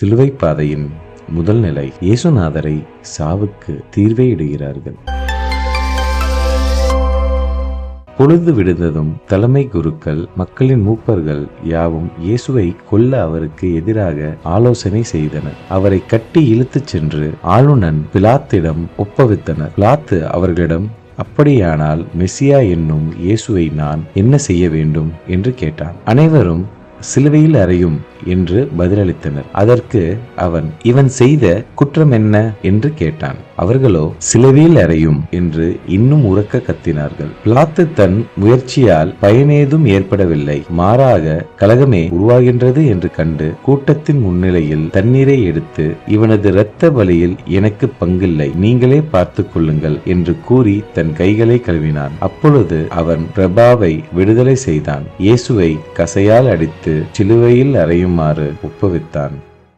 சிலுவை பாதையின் முதல் நிலை. இயேசுநாதரை சாவுக்கு தீர்வே இடுகிறார்கள். பொழுது விடுந்ததும் தலைமை குருக்கள், மக்களின் மூப்பர்கள் யாவும் இயேசுவை கொல்ல அவருக்கு எதிராக ஆலோசனை செய்தனர். அவரை கட்டி இழுத்துச் சென்று ஆளுநன் பிலாத்திடம் ஒப்புவித்தனர். பிலாத்து அவர்களிடம், அப்படியானால் மெசியா என்னும் இயேசுவை நான் என்ன செய்ய வேண்டும் என்று கேட்டான். அனைவரும் சிலுவையில் அறையும் என்று பதிலளித்தனர். அதற்கு அவன், இவன் செய்த குற்றம் என்ன என்று கேட்டான். அவர்களோ சிலுவையில் அறையும் என்று இன்னும் உரக்க கத்தினார்கள். பிலாத்து தன் முயற்சியால் பயனேதும் ஏற்படவில்லை, மாறாக கலகமே உருவாகின்றது என்று கண்டு கூட்டத்தின் முன்னிலையில் தண்ணீரை எடுத்து, இவனது இரத்த பலியில் எனக்கு பங்கில்லை, நீங்களே பார்த்து கொள்ளுங்கள் என்று கூறி தன் கைகளை கழுவினான். அப்பொழுது அவன் பிரபாவை விடுதலை செய்தான். இயேசுவை கசையால் அடித்து சிலுவையில் அறையுமாறு ஒப்புவித்தான்.